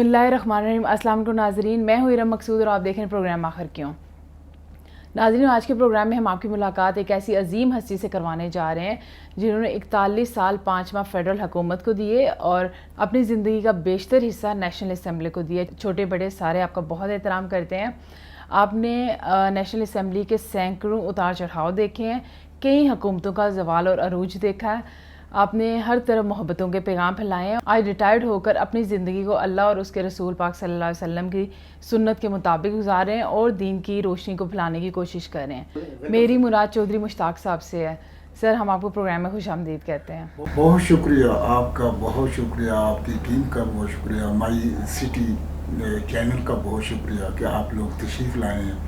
بسم اللہ الرحمن الرحیم. السلام علیکم ناظرین, میں ہوں ارم مقصود اور آپ دیکھ رہے ہیں پروگرام آخر کیوں. ناظرین, آج کے پروگرام میں ہم آپ کی ملاقات ایک ایسی عظیم ہستی سے کروانے جا رہے ہیں جنہوں نے 41 سال 5 ماہ فیڈرل حکومت کو دیے اور اپنی زندگی کا بیشتر حصہ نیشنل اسمبلی کو دیے. چھوٹے بڑے سارے آپ کا بہت احترام کرتے ہیں. آپ نے نیشنل اسمبلی کے سینکڑوں اتار چڑھاؤ دیکھے ہیں, کئی حکومتوں کا زوال اور عروج دیکھا ہے. آپ نے ہر طرف محبتوں کے پیغام پھیلائے ہیں. آج ریٹائرڈ ہو کر اپنی زندگی کو اللہ اور اس کے رسول پاک صلی اللہ علیہ وسلم کی سنت کے مطابق گزار رہے ہیں اور دین کی روشنی کو پھیلانے کی کوشش کر رہے ہیں. میری مراد چودھری مشتاق صاحب سے ہے. سر, ہم آپ کو پروگرام میں خوش آمدید کہتے ہیں. بہت شکریہ آپ کا, بہت شکریہ آپ کی ٹیم کا, بہت شکریہ مائی سٹی چینل کا, بہت شکریہ کہ آپ لوگ تشریف لائے ہیں.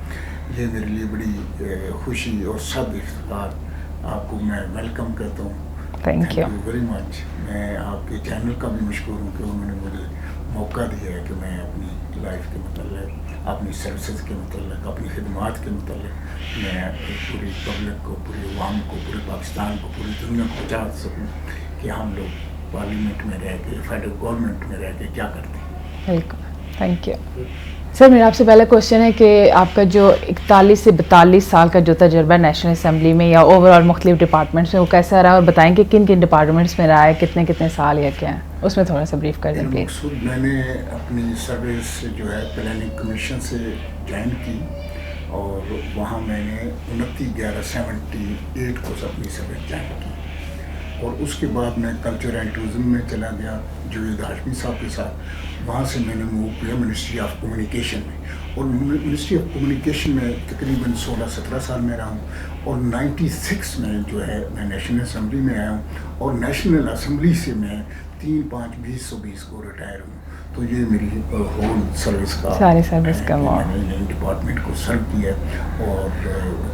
یہ میرے لیے بڑی خوشی اور سب افتخار. آپ کو میں ویلکم کرتا ہوں. Thank you very much. میں آپ کے چینل کا بھی مشکور ہوں کہ انہوں نے مجھے موقع دیا ہے کہ میں اپنی لائف کے متعلق, اپنی سروسز کے متعلق, اپنی خدمات کے متعلق میں پوری پبلک کو, پوری عوام کو, پورے پاکستان کو, پوری دنیا کو بتا سکوں کہ ہم لوگ پارلیمنٹ میں رہ کے, فیڈرل گورنمنٹ میں رہ کے کیا کرتے ہیں. بالکل, تھینک یو. سر, میرا آپ سے پہلا کوشچن ہے کہ آپ کا جو 41 سے 42 سال کا جو تجربہ ہے نیشنل اسمبلی میں یا اوور آل مختلف ڈپارٹمنٹس میں, وہ کیسا رہا, اور بتائیں کہ کن کن ڈپارٹمنٹس میں رہا ہے, کتنے سال یا کیا ہے, اس میں تھوڑا سا بریف کر دیں پلیز. مقصود میں نے اپنی سروس جو ہے پلاننگ کمیشن سے جوائن کی اور وہاں میں نے 29/11/78 کو اپنی سروس جوائن کی اور اس کے بعد میں کلچر اینڈ ٹورزم میں چلا گیا جوید ہاشمی صاحب کے ساتھ. وہاں سے میں نے موو کیا منسٹری آف کمیونیکیشن میں اور منسٹری آف کمیونیکیشن میں تقریباً 16-17 سال میں رہا ہوں اور 96 میں جو ہے میں نیشنل اسمبلی میں آیا ہوں اور نیشنل اسمبلی سے میں 3-5-2020 کو ریٹائر ہوں. تو یہ میری ہول سروس کا, ساری سروس کا میں نے ڈپارٹمنٹ کو سرو کیا اور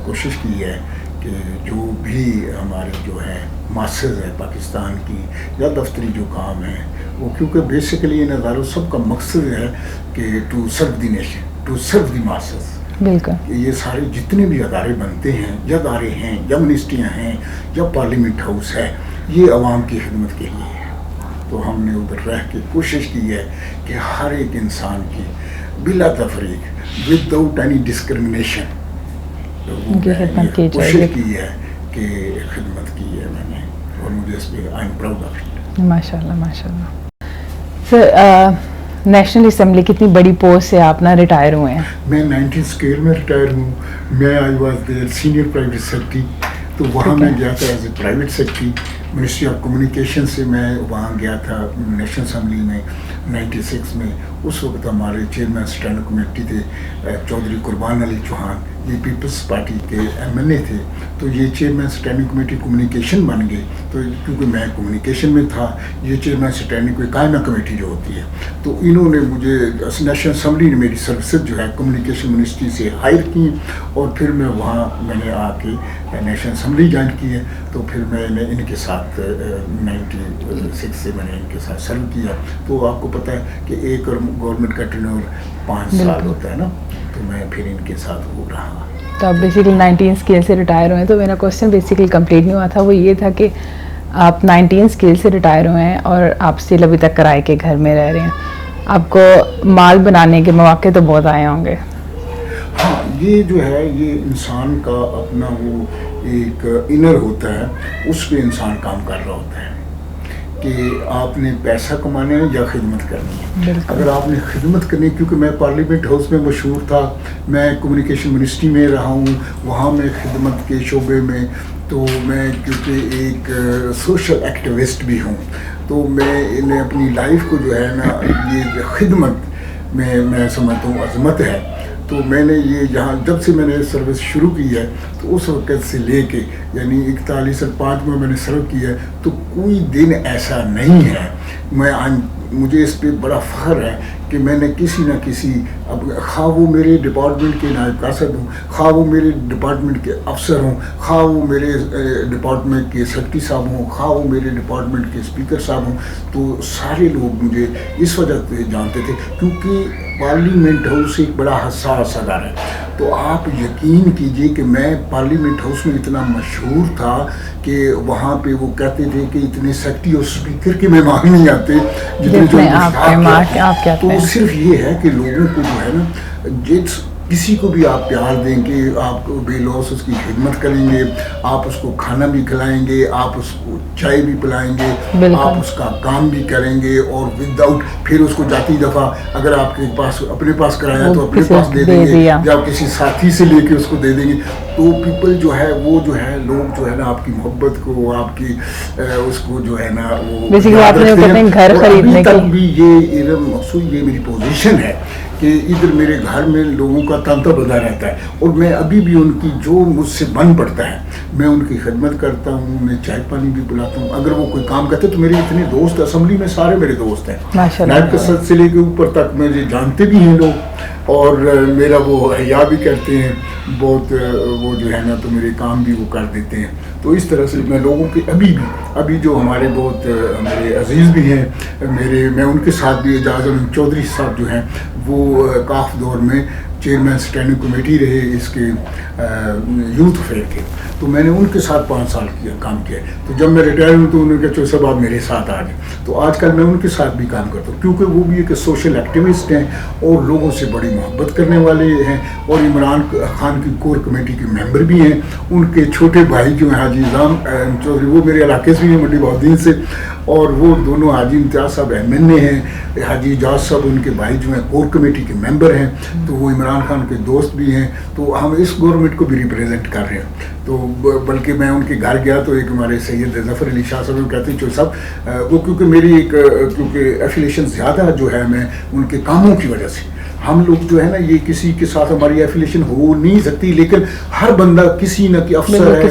کوشش کی ہے کہ جو بھی ہماری جو ہے ماسز ہے پاکستان کی یا دفتری جو کام ہے وہ, کیونکہ بیسیکلی ان اداروں سب کا مقصد ہے کہ to serve the nation, to serve the masses. بالکل, یہ سارے جتنے بھی ادارے بنتے ہیں یا ادارے ہیں یا منسٹریاں ہیں یا پارلیمنٹ ہاؤس ہے, یہ عوام کی خدمت کے لیے ہے. تو ہم نے ادھر رہ کے کوشش کی ہے کہ ہر ایک انسان کی بلا تفریق ود آؤٹ اینی ڈسکرمنیشن کوشش کی ہے کہ خدمت کی ہے میں نے اور مجھے اس پہ I am proud of it. ماشاء اللہ, ماشاء اللہ. سر, نیشنل اسمبلی کتنی بڑی پوسٹ سے آپ نا ریٹائر ہوئے ہیں؟ میں 19 اسکیل میں ریٹائر ہوں. میں I was there senior private secretary, تو وہاں میں گیا تھا as a private secretary. Ministry of communication سے میں وہاں گیا تھا نیشنل اسمبلی میں 96 میں. اس وقت ہمارے چیئرمین اسٹینڈنگ کمیٹی تھے چودھری قربان علی چوہان, یہ پیپلز پارٹی کے MLA تھے. تو یہ چیئرمین اسٹینڈنگ کمیٹی کمیونیکیشن بن گئے. تو کیونکہ میں کمیونیکیشن میں تھا, یہ چیئرمین اسٹینڈنگ قائمہ کمیٹی جو ہوتی ہے, تو انہوں نے مجھے نیشنل اسمبلی نے میری سروسز جو ہے کمیونیکیشن منسٹری سے ہائر کی اور پھر میں وہاں میں نے آ کے نیشنل اسمبلی جوائن کی ہے. تو پھر میں نے ان کے ساتھ 96 سے میں نے ان کے ساتھ سرو کیا. تو آپ کو پتہ ہے کہ ایک اور گورنمنٹ کا ٹرنور 5 سال ہوتا ہے نا, تو میں پھر ان کے ساتھ ہو رہا. تو آپ بیسیکلی 19 اسکیل سے ریٹائر ہوئے ہیں. تو میرا کوشچن بیسیکلی کمپلیٹ نہیں ہوا تھا, وہ یہ تھا کہ آپ 19 اسکیل سے ریٹائر ہوئے ہیں اور آپ اسٹل ابھی تک کرائے کے گھر میں رہ رہے ہیں. آپ کو مال بنانے کے مواقع تو بہت آئے ہوں گے. ہاں, یہ جو ہے یہ انسان کا اپنا وہ ایک انر ہوتا ہے, اس پہ انسان کام کر رہا ہوتا ہے کہ آپ نے پیسہ کمانا ہے یا خدمت کرنی ہے. اگر آپ نے خدمت کرنی ہے, کیونکہ میں پارلیمنٹ ہاؤس میں مشہور تھا, میں کمیونیکیشن منسٹری میں رہا ہوں, وہاں میں خدمت کے شعبے میں, تو میں کیونکہ ایک سوشل ایکٹیوسٹ بھی ہوں, تو میں نے اپنی لائف کو جو ہے نا یہ خدمت میں سمجھتا ہوں عظمت ہے. تو میں نے یہ جہاں جب سے میں نے سروس شروع کی ہے تو اس وقت سے لے کے یعنی 41 اور 5 میں نے سرو کیا ہے, تو کوئی دن ایسا نہیں ہے. مجھے اس پہ بڑا فخر ہے کہ میں نے کسی نہ کسی, اب خواہ وہ میرے ڈپارٹمنٹ کے نائب قاصد ہوں, خواہ وہ میرے ڈپارٹمنٹ کے افسر ہوں, خواہ وہ میرے ڈپارٹمنٹ کے سیکرٹری صاحب ہوں, خواہ وہ میرے ڈپارٹمنٹ کے اسپیکر صاحب ہوں, تو سارے لوگ مجھے اس وجہ سے جانتے تھے کیونکہ پارلیمنٹ ہاؤس ایک بڑا حساس ادارہ ہے. تو آپ یقین کیجئے کہ میں پارلیمنٹ ہاؤس میں اتنا مشہور تھا کہ وہاں پہ وہ کہتے تھے کہ اتنے سیکرٹری اور اسپیکر کے مہمان نہیں آتے جتنے جو آپ تو صرف یہ ہے کہ لوگوں کو جو ہے نا کسی کو بھی آپ پیار دیں گے, آپ کو بے لوس اس کی خدمت کریں گے, آپ اس کو کھانا بھی کھلائیں گے, آپ اس کو چائے بھی پلائیں گے, آپ اس کا کام بھی کریں گے, اور ود آؤٹ پھر اس کو جاتی دفعہ اگر آپ کے پاس اپنے پاس کرایا تو اپنے پاس دے دیں گے, یا کسی ساتھی سے لے کے اس کو دے دیں گے. تو پیپل جو ہے وہ جو ہے لوگ جو ہے نا آپ کی محبت کو, آپ کی اس کو جو ہے نا وہ گھر خریدنے تک بھی یہ علم مقصود یہ میری پوزیشن ہے کہ ادھر میرے گھر میں لوگوں کا تانتا بندہ رہتا ہے, اور میں ابھی بھی ان کی جو مجھ سے بن پڑتا ہے میں ان کی خدمت کرتا ہوں, انہیں چائے پانی بھی پلاتا ہوں. اگر وہ کوئی کام کرتے تو میرے اتنے دوست اسمبلی میں سارے میرے دوست ہیں, نائب صدر سے لے کے اوپر تک مجھے جانتے بھی ہیں لوگ, اور میرا وہ حیا بھی کرتے ہیں بہت, وہ جو ہے نا تو میرے کام بھی وہ کر دیتے ہیں. تو اس طرح سے میں لوگوں کے ابھی جو ہمارے بہت میرے عزیز بھی ہیں میں ان کے ساتھ بھی, اعجاز علم چودھری صاحب جو ہیں وہ کاف دور میں چیئرمین اسٹینڈنگ کمیٹی رہے اس کے یوتھ افیئر کے, تو میں نے ان کے ساتھ 5 سال کام کیا. تو جب میں ریٹائر ہوں تو انہوں نے کہا چو صاحب آپ میرے ساتھ آ جائیں. تو آج کل میں ان کے ساتھ بھی کام کرتا ہوں, کیونکہ وہ بھی ایک سوشل ایکٹیوسٹ ہیں اور لوگوں سے بڑی محبت کرنے والے ہیں, اور عمران خان کی کور کمیٹی کے ممبر بھی ہیں. ان کے چھوٹے بھائی جو ہیں حاجی نظام چودھری وہ میرے علاقے سے بھی ہیں, منڈی بہدین سے, اور وہ دونوں حاجی امتیاز صاحب MNA ہیں, حاجی اعجاز صاحب ان کے بھائی جو ہیں کور کمیٹی کے ممبر ہیں, تو وہ عمران خان کے دوست بھی ہیں. تو ہم اس گورنمنٹ کو بھی ریپریزنٹ کر رہے ہیں. تو بلکہ میں ان کے گھر گیا تو ایک ہمارے سید ظفر علی شاہ صاحب کہتے ہیں چو صاحب وہ کیونکہ میری ایک کیونکہ ایفیلیشن زیادہ جو ہے میں ان کے کاموں کی وجہ سے, ہم لوگ جو ہے نا یہ کسی کے ساتھ ہماری ایفیلیشن ہو نہیں سکتی, لیکن ہر بندہ کسی نہ کہ افسر ہے,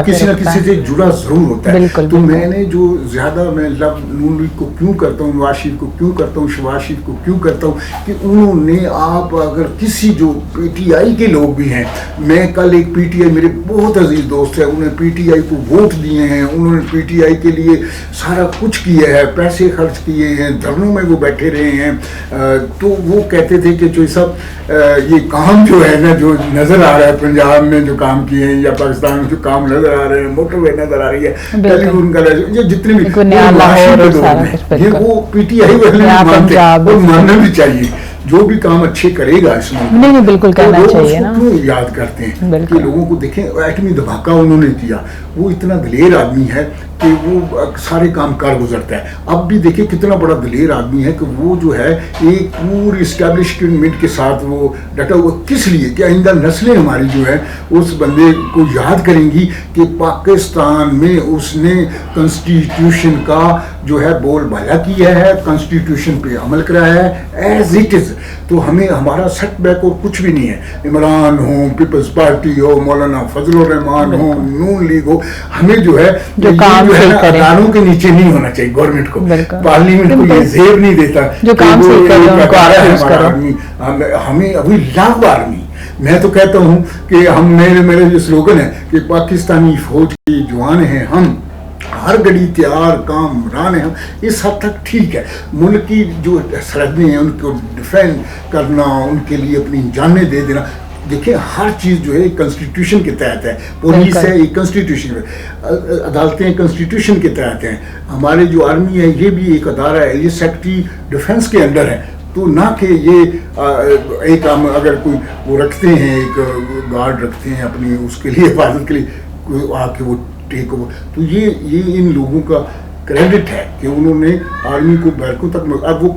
کسی نہ کسی سے جڑا ضرور ہوتا ہے. تو میں نے جو زیادہ میں لب نون لیگ کو کیوں کرتا ہوں, نواز شریف کو کیوں کرتا ہوں, شہباز شریف کو کیوں کرتا ہوں, کہ انہوں نے آپ اگر کسی جو PTI کے لوگ بھی ہیں, میں کل ایک PTI میرے بہت عزیز دوست ہے, انہوں نے PTI کو ووٹ دیے ہیں, انہوں نے PTI کے لیے سارا کچھ کیا ہے, پیسے خرچ کیے ہیں, دھرنوں میں وہ بیٹھے رہے ہیں. تو وہ کہتے تھے کہ چوئی صاحب یہ کام جو ہے نا جو نظر آ رہا ہے پنجاب میں جو کام کیے ہیں, یا پاکستان میں جو کام نظر آ رہے ہیں, موٹر وے نظر آ رہی ہے, ٹیلی فون کا یہ جتنے بھی یہ وہ PTI والے مانتے اور ماننا بھی چاہیے. جو بھی کام اچھے کرے گا اس میں بالکل کرنا چاہیے نا, کیوں یاد کرتے ہیں کہ لوگوں کو دیکھیں ایٹمی دھماکہ انہوں نے کیا, وہ اتنا دلیر آدمی ہے کہ وہ سارے کام کر گزرتا ہے. اب بھی دیکھیں کتنا بڑا دلیر آدمی ہے کہ وہ جو ہے ایک پوری اسٹیبلشمنٹ کے ساتھ وہ ڈٹا ہوا, کس لیے کہ آئندہ نسلیں ہماری جو ہے اس بندے کو یاد کریں گی کہ پاکستان میں اس نے کنسٹیٹیوشن کا جو ہے بول بالا کیا ہے, کنسٹیٹیوشن پہ عمل کرایا ہے ایز اٹ از. تو ہمیں ہمارا سیٹ بیک اور کچھ بھی نہیں ہے, عمران ہو, پیپلز پارٹی ہو, مولانا فضل الرحمان ہو, نون لیگ ہو, ہمیں جو ہے اداروں کے نیچے نہیں ہونا چاہیے. گورنمنٹ کو, پارلیمنٹ کو یہ زیب نہیں دیتا ہمیں ابھی لاکھ آرمی. میں تو کہتا ہوں کہ ہم میرے جو سلوگن ہے کہ پاکستانی فوج کے جوان ہیں ہم, ہر گھڑی تیار کام ران ہیں ہم. اس حد تک ٹھیک ہے, ملک کی جو سرحدیں ہیں ان کو ڈیفینڈ کرنا, ان کے لیے اپنی جانیں دے دینا. دیکھیں ہر چیز جو ہے کنسٹیٹیوشن کے تحت ہے, پولیس ہے یہ کنسٹیٹیوشن, عدالتیں کنسٹیٹیوشن کے تحت ہیں, ہمارے جو آرمی ہے یہ بھی ایک ادارہ ہے, یہ سیکٹری ڈیفنس کے انڈر ہے. تو نہ کہ یہ ایک اگر کوئی وہ رکھتے ہیں, ایک گارڈ رکھتے ہیں اپنی اس کے لیے حفاظت کے لیے آ کے وہ ٹیک اوور, تو یہ ان لوگوں کا کریڈٹ ہے کہ انہوں نے آرمی کو بیرکوں تک, اب وہ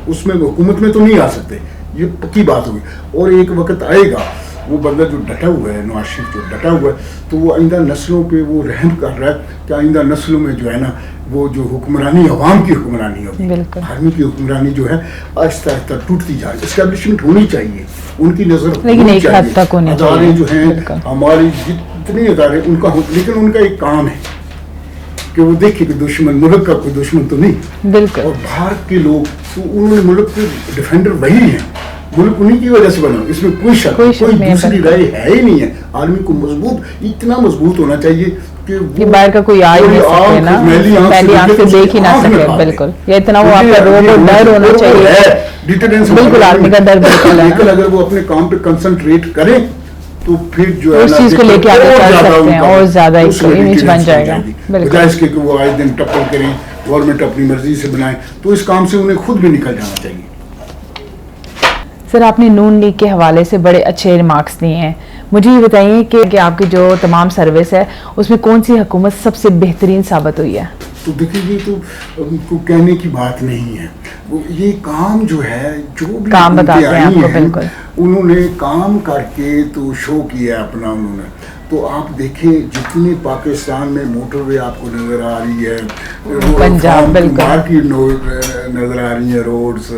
اس میں حکومت میں تو نہیں آ سکتے, یہ پکی بات ہوئی. اور ایک وقت آئے گا وہ بندہ جو ڈٹا ہوا ہے, نواز شریف جو ڈٹا ہوا ہے, تو وہ آئندہ نسلوں پہ وہ رحم کر رہا ہے کہ آئندہ نسلوں میں جو ہے نا وہ جو حکمرانی عوام کی حکمرانی ہوگی, آرمی کی حکمرانی جو ہے آہستہ آہستہ ٹوٹتی جائے. اسٹیبلشمنٹ ہونی چاہیے, ان کی نظر ہونی چاہیے, ادارے جو ہیں ہماری جتنے ادارے ان کا, لیکن ان کا ایک کام ہے کہ وہ دیکھے کہ دشمن ملک کا کوئی دشمن تو نہیں, اور بھارت کے لوگ تو انہوں نے ملک کے ڈیفینڈر وہی ہیں, ملک انہیں کی وجہ سے بنا, اس میں کوئی شک کوئی دوسری رائے ہے ہی نہیں ہے. آرمی کو مضبوط اتنا مضبوط ہونا چاہیے کہ باہر کا کوئی آ ہی نہیں سکے نا, پہلی آنکھ سے دیکھ ہی نہ سکے. بالکل, یہ اتنا وہ آپ کا روب اور ڈر ہونا چاہیے. بالکل آدمی کا ڈر بالکل ہے. لیکن اگر وہ اپنے کام پہ کنسنٹریٹ کریں تو پھر جو ہے اس چیز کو لے کے آگے چل سکتے ہیں, اور زیادہ ایک امیج بن جائے گا. بجائے اس کے کہ وہ آئے دن ٹپل کریں, گورنمنٹ اپنی مرضی سے بنائیں, تو اس کام سے انہیں خود بھی نکل جانا چاہیے. سر, آپ نے نون لیگ کے حوالے سے بڑے اچھے ریمارکس دیے ہیں. مجھے یہ بتائیے کہ آپ کی جو تمام سروس ہے اس میں کون سی حکومت سب سے بہترین ثابت ہوئی ہے؟ تو دیکھیں یہ تو کہنے کی بات نہیں ہے. یہ کام جو ہے, جو بھی کام بتاتے ہیں آپ کو, بالکل انہوں نے کام کر کے تو شو کیا اپنا انہوں نے. تو آپ دیکھیں جتنی پاکستان میں موٹر وے آپ کو نظر آ رہی ہے, پنجاب بالکل نظر آ رہی ہے روڈز,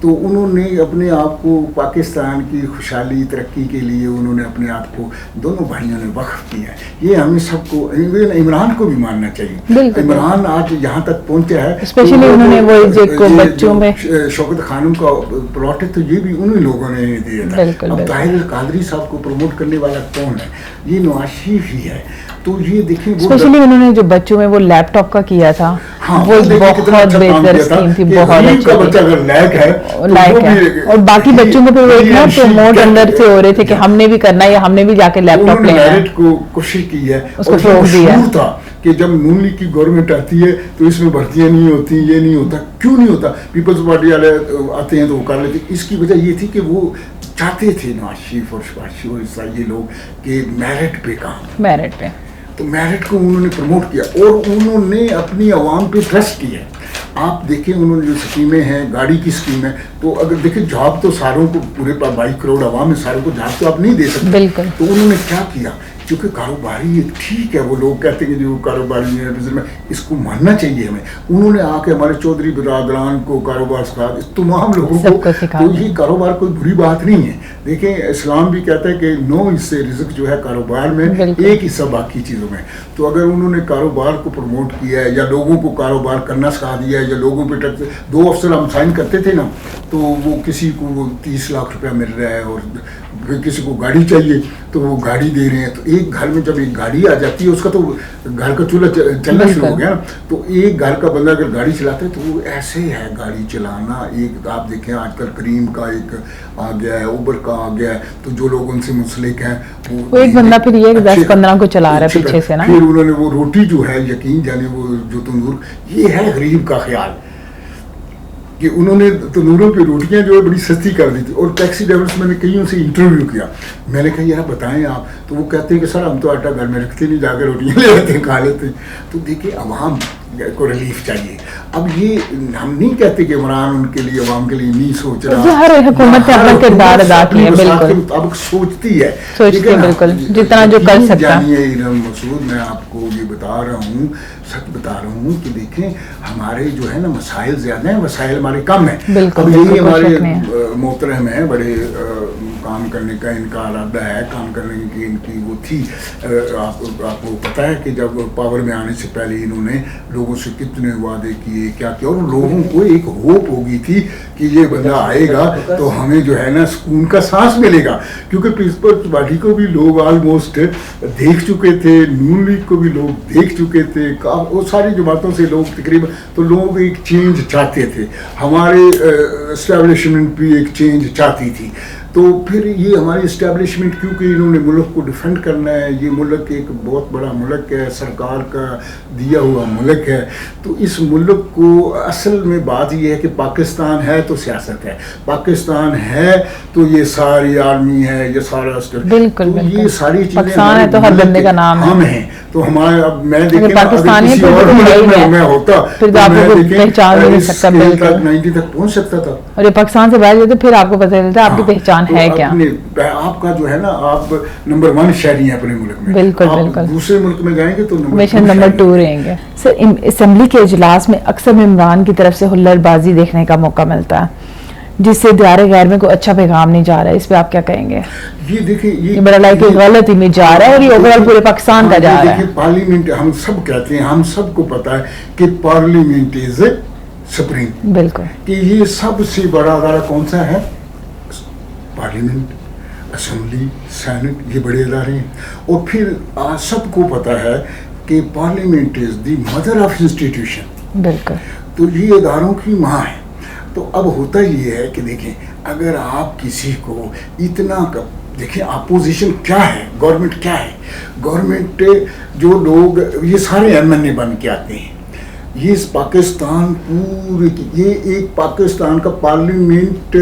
تو انہوں نے اپنے آپ کو پاکستان کی خوشحالی ترقی کے لیے انہوں نے اپنے آپ کو دونوں بھائیوں نے وقف کیا ہے. یہ ہمیں سب کو, عمران کو بھی ماننا چاہیے. عمران آج یہاں تک پہنچا ہے, اسپیشلی انہوں نے وہ بچوں میں شوکت خانم کا پلاٹ ہے, تو یہ بھی انہی لوگوں نے دیا تھا. اب طاہر القادری صاحب کو پروموٹ کرنے والا کون ہے؟ یہ نواز شریف ہی ہے. تو یہ دیکھیں اسپیشلی انہوں نے جو بچوں میں وہ لیپ ٹاپ کا کیا تھا, وہ بہت بہتر اسکیم تھی, بہت اچھی بچہ اگر لائق ہے, اور باقی بچوں کو پھر ایک نا پروموٹ اندر سے ہو رہے تھے کہ ہم نے بھی کرنا ہے, یا ہم نے بھی جا کے لیپ ٹاپ لینا ہے. کو کوشش کی ہے, اس کو فروغ دیا تھا کہ جب نون لیگ کی گورنمنٹ آتی ہے تو اس میں بھرتیاں نہیں ہوتی, یہ نہیں ہوتا. کیوں نہیں ہوتا؟ پیپلز پارٹی والے آتے ہیں تو وہ کر لیتے. اس کی وجہ یہ تھی کہ وہ چاہتے تھے نواز شریف اور شہباز شریف اور یہ لوگ کہ میرٹ پہ کام, میرٹ پہ, تو میرٹ کو انہوں نے پروموٹ کیا اور انہوں نے اپنی عوام پہ ٹرسٹ کیا. آپ دیکھیں انہوں نے جو اسکیمیں ہیں, گاڑی کی اسکیم ہے, تو اگر دیکھیں جاب تو ساروں کو, پورے 22 کروڑ عوام میں ساروں کو جاب تو آپ نہیں دے سکتے. بالکل. تو انہوں نے کیا کیا, کیونکہ کاروباری ٹھیک ہے, وہ لوگ کہتے ہیں کہ جو کاروباری ہیں اس کو ماننا چاہیے ہمیں. انہوں نے آ کے ہمارے چودھری برادران کو کاروبار سکھا, تمام لوگوں کو. تو یہ کاروبار کوئی بری بات نہیں ہے. دیکھیں اسلام بھی کہتا ہے کہ 9 حصے رزق جو ہے کاروبار میں, 1 حصہ باقی چیزوں میں. تو اگر انہوں نے کاروبار کو پروموٹ کیا ہے, یا لوگوں کو کاروبار کرنا سکھا دیا ہے, یا لوگوں پہ 2 افسر ہم سائن کرتے تھے نا, تو وہ کسی کو وہ 30 لاکھ روپیہ مل رہا ہے, اور کسی کو گاڑی چاہیے تو وہ گاڑی دے رہے ہیں. تو ایک گھر میں جب ایک گاڑی آ جاتی ہے, اس کا تو گھر کا چولہا چلنا شروع ہو گیا نا. تو ایک گھر کا بندہ اگر گاڑی چلاتا ہے تو وہ ایسے ہے گاڑی چلانا. ایک آپ دیکھیں آج کل کریم کا ایک آ گیا ہے, اوبر کا آ گیا ہے, تو جو لوگ ان سے منسلک ہیں وہ ایک بندہ پھر یہ 10-15 کو چلا رہا ہے پیچھے سے نا. پھر انہوں نے وہ روٹی جو ہے, یقین جانے وہ جو تندور, یہ ہے غریب کا خیال کہ انہوں نے تنوروں پہ روٹیاں جو ہے بڑی سستی کر دی تھی. اور ٹیکسی ڈرائیورس میں نے کئیوں سے انٹرویو کیا, میں نے کہا یار بتائیں آپ, تو وہ کہتے ہیں کہ سر ہم تو آٹا گھر میں رکھتے نہیں, جا کے روٹیاں لے آتے ہیں کھا لیتے ہیں. تو دیکھیں عوام کو ریلیف چاہیے. اب یہ ہم نہیں کہتے کہ عمران ان کے لیے, عوام کے لیے نہیں سوچ رہا. ہر حکومت نے اپنا کردار ادا کیا, بالکل مطابق سوچتی ہے, بالکل جتنا جو کر سکتا ہے. مسعود میں آپ کو یہ بتا رہا ہوں, سچ بتا رہا ہوں کہ دیکھیں ہمارے جو ہے نا مسائل زیادہ ہیں, وسائل ہمارے کم ہیں. اب یہی ہمارے محترم ہیں, بڑے کام کرنے کا ان کا ارادہ ہے, کام کرنے کی ان کی وہ تھی. آپ کو پتہ ہے کہ جب پاور میں آنے سے پہلے انہوں نے لوگوں سے کتنے وعدے کیے, کیا کیا, اور لوگوں کو ایک ہوپ ہو گئی تھی کہ یہ بندہ آئے گا تو ہمیں جو ہے نا سکون کا سانس ملے گا. کیونکہ پیپلز پارٹی کو بھی لوگ آلموسٹ دیکھ چکے تھے, نون لیگ کو بھی لوگ دیکھ چکے تھے, وہ ساری جماعتوں سے لوگ تقریباً, تو لوگ ایک چینج چاہتے تھے. ہمارے اسٹیبلشمنٹ بھی ایک چینج چاہتی تھی. تو پھر یہ ہماری اسٹیبلشمنٹ, کیونکہ انہوں نے ملک کو ڈیفینڈ کرنا ہے, یہ ملک ایک بہت بڑا ملک ہے, سرکار کا دیا ہوا ملک ہے. تو اس ملک کو اصل میں بات یہ ہے کہ پاکستان ہے تو سیاست ہے, پاکستان ہے تو یہ ساری آرمی ہے, یہ سارا بالکل, یہ ساری چیزیں پاکستان ہے تو ہر بندے کا نام ہم ہیں. تو ہمارے اب میں دیکھیں پاکستانی میں ہوتا پھر آپ کو پہچان نہیں سکتا, 90 تک پہنچ سکتا تھا. اور یہ پاکستان سے باہر جاتے پھر آپ کو پتہ چلتا ہے آپ کی پہچان ہے کیا. آپ کا جو ہے نا, آپ نمبر 1 شہری ہیں اپنے ملک میں. بالکل بالکل. دوسرے ملک میں جائیں گے تو نمبر 2 رہیں گے. سر اسمبلی کے اجلاس میں اکثر عمران کی طرف سے ہلڑ بازی دیکھنے کا موقع ملتا ہے, جس سے دیار غیر میں کوئی اچھا پیغام نہیں جا رہا ہے. اس پہ آپ کیا کہیں گے؟ یہ دیکھیں یہ بڑا لائک غلط امیج جا رہا ہے, اور یہ اوورال پورے پاکستان کا جا رہا ہے. پارلیمنٹ ہم سب کہتے ہیں, ہم سب کو پتا ہے کہ پارلیمنٹ از سپریم. بالکل. کہ یہ سب سے بڑا ادارہ کون سا ہے؟ پارلیمنٹ, اسمبلی, سینٹ, یہ بڑے ادارے ہیں. اور پھر سب کو پتا ہے کہ parliament is the mother of institution. بالکل. تو یہ اداروں کی ماں ہے. تو اب ہوتا یہ ہے کہ دیکھیں اگر آپ کسی کو اتنا دیکھیں اپوزیشن کیا ہے, گورنمنٹ کیا ہے. گورنمنٹ جو لوگ یہ سارے ایم این اے بن کے آتے ہیں, یہ پاکستان پورے یہ ایک پاکستان کا پارلیمنٹ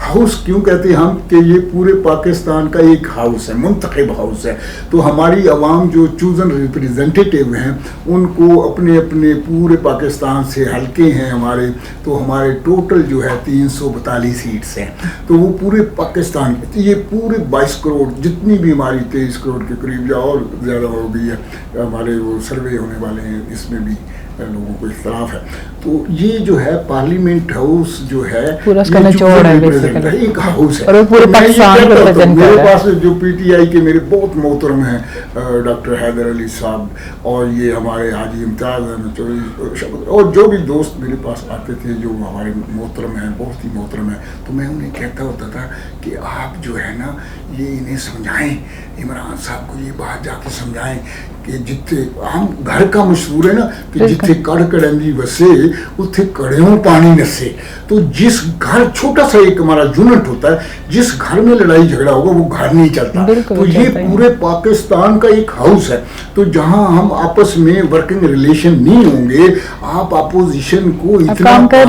ہاؤس کیوں کہتے ہیں ہم کہ یہ پورے پاکستان کا ایک ہاؤس ہے, منتخب ہاؤس ہے. تو ہماری عوام جو چوزن ریپریزنٹیٹیو ہیں ان کو اپنے اپنے پورے پاکستان سے حلقے ہیں ہمارے, تو ہمارے ٹوٹل جو ہے 342 سیٹس ہیں. تو وہ پورے پاکستان یہ پورے 22 کروڑ جتنی بھی ہماری 23 کروڑ کے قریب یا اور زیادہ ہو گئی ہے ہمارے وہ سروے ہونے والے ہیں, اس میں بھی لوگوں کو اختلاف ہے. تو یہ جو ہے پارلیمنٹ ہاؤس جو ہے ایک ہاؤس ہے. میرے پاس جو پی ٹی آئی کے میرے بہت محترم ہیں ڈاکٹر حیدر علی صاحب اور یہ ہمارے حاجی امتیاز احمد چودھری اور جو بھی دوست میرے پاس آتے تھے جو ہمارے محترم ہیں, بہت ہی محترم ہیں, تو میں انہیں کہتا ہوتا تھا کہ آپ جو ہے نا یہ انہیں سمجھائیں, عمران صاحب کو یہ بات جا کے سمجھائیں کہ جتنے ہم گھر کا مشہور ہے نا کہ جتنے کڑ کڑندی وسے اتنے کڑیوں پانی نسے. تو جس گھر چھوٹا سا ایک ہمارا یونٹ ہوتا ہے, جس گھر میں لڑائی جھگڑا ہوگا وہ گھر نہیں چلتا. تو یہ پورے پاکستان کا ایک ہاؤس ہے. تو جہاں ہم آپس میں ورکنگ ریلیشن نہیں ہوں گے, آپ اپوزیشن کو اتنا کر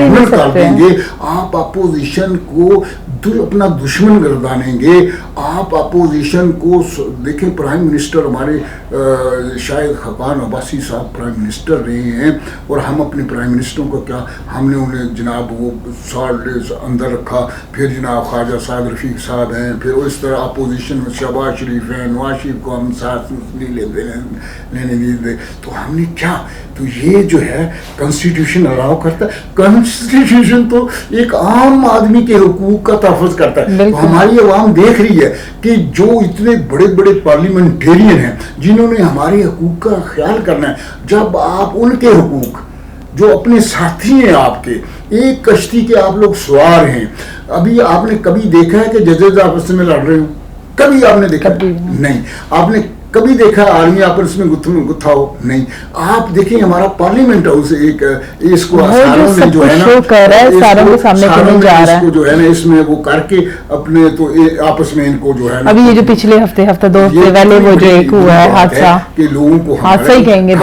دیں گے, آپ اپوزیشن کو اپنا دشمن گردانیں گے, آپ اپوزیشن کو دیکھیں پرائم منسٹر ہمارے شاید خاقان عباسی صاحب پرائم منسٹر رہے ہیں, اور ہم اپنے پرائم منسٹروں کو کیا ہم نے انہیں جناب وہ 100 ڈیز اندر رکھا. پھر جناب خواجہ سعد رفیق صاحب ہیں, پھر اس طرح اپوزیشن میں شہباز شریف ہیں, نواز شریف کو ہم ساتھ نہیں لینے دیتے. تو ہم نے کیا, تو یہ جو ہے کانسٹیٹیوشن الاؤ کرتا ہے. کانسٹیٹیوشن تو ایک عام آدمی کے حقوق کا تحفظ کرتا ہے. تو ہماری عوام دیکھ رہی ہے کہ جو اتنے بڑے بڑے پارلیمنٹیرین ہیں جنہوں نے ہمارے حقوق کا خیال کرنا ہے, جب آپ ان کے حقوق جو اپنے ساتھی ہیں آپ کے, ایک کشتی کے آپ لوگ سوار ہیں, ابھی آپ نے کبھی دیکھا ہے کہ ججز آپس میں لڑ رہے ہوں؟ کبھی آپ نے دیکھا نہیں. آپ نے کبھی دیکھا آرمی آپس میں گتھا ہو؟ نہیں. آپ دیکھیں ہمارا پارلیمنٹ ہاؤس ایک اس کو ساروں نے جو ہے نا جو ہے نا اس میں وہ کر کے اپنے تو آپس میں ان کو جو ہے نا ابھی یہ جو پچھلے ہفتے دو ہفتے پہلے وہ جو ایک ہوا ہے حادثہ کہ لوگوں کو حادثہ ہی کہیں گے,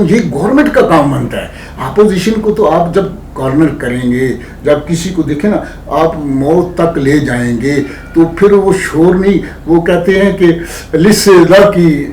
یہ گورنمنٹ کا کام بنتا ہے. اپوزیشن کو تو آپ جب کارنر کریں گے, جب کسی کو دیکھیں نا آپ موت تک لے جائیں گے, تو پھر وہ شور نہیں, وہ کہتے ہیں کہ لسے دا کی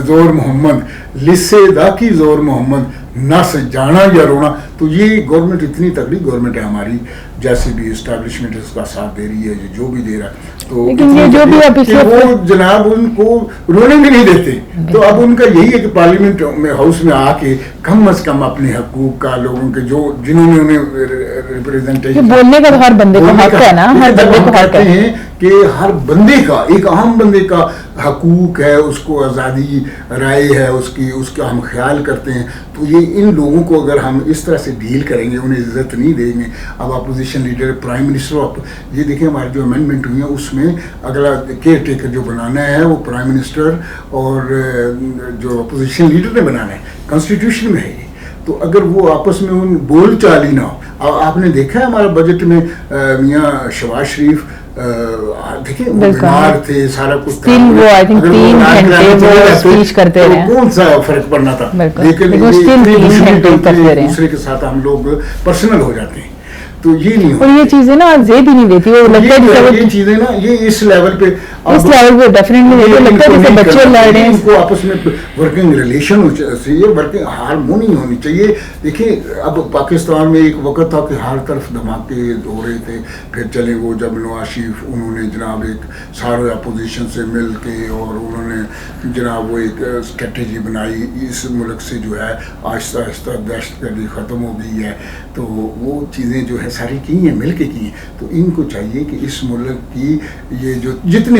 زور محمد, لسے دا کی زور محمد, نہ سے جانا یا رونا. تو یہ گورنمنٹ اتنی تگڑی گورنمنٹ ہے ہماری, جیسے بھی اسٹیبلشمنٹ اس کا ساتھ دے رہی ہے, جو بھی دے رہا ہے. تو وہ جناب ان کو رونے بھی نہیں دیتے. تو اب ان کا یہی ہے کہ پارلیمنٹ میں ہاؤس میں آ کے کم از کم اپنے حقوق کا لوگوں کے جو جنہوں نے انہیں ریپریزنٹیشن بولنے کا ہر بندے کو حق ہے نا, ہر بندے کو حق ہے کہ ہر بندے کا, ایک عام بندے کا حقوق ہے, اس کو آزادی رائے ہے اس کا ہم خیال کرتے ہیں. تو یہ ان لوگوں کو اگر ہم اس طرح سے ڈیل کریں گے, انہیں عزت نہیں دیں گے. اب اپوزیشن لیڈر پرائم منسٹر, یہ دیکھیں ہماری جو امینڈمنٹ ہوئی ہے اس میں اگلا کیئر ٹیکر جو بنانا ہے وہ پرائم منسٹر اور جو اپوزیشن لیڈر نے بنانا ہے, کانسٹیٹیوشن میں ہے یہ. تو اگر وہ آپس میں ان بول چال ہی نہ ہو, آپ نے دیکھا ہے ہمارا بجٹ میں میاں شہباز شریف دیکھیں بیمار تھے, سارا کچھ کون سا فرق پڑنا تھا, لیکن دوسرے کے ساتھ ہم لوگ پرسنل ہو جاتے ہیں. تو یہ نہیں اور یہ چیزیں نا زیب ہی نہیں دیتی, وہ لگتا ہے یہ چیزیں نا یہ اس لیول پہ ڈیفینیٹلی لگتا ہے جیسے بچے لڑ رہے ہیں, ان کو آپس میں ورکنگ ریلیشن ہونی چاہیے, ورکنگ ہارمونی ہونی چاہیے. دیکھیں اب پاکستان میں ایک وقت تھا کہ ہر طرف دھماکے ہو رہے تھے, پھر چلے وہ جب نواز شریف انہوں نے جناب ایک سارے اپوزیشن سے مل کے اور انہوں نے جناب وہ ایک اسٹریٹجی بنائی, اس ملک سے جو ہے آہستہ آہستہ دہشت گردی ختم ہو گئی ہے. تو وہ چیزیں جو ہے ساری کی ہیں, مل کے کی ہیں. تو ان کو چاہیے کہ اس ملک کی یہ جو جتنے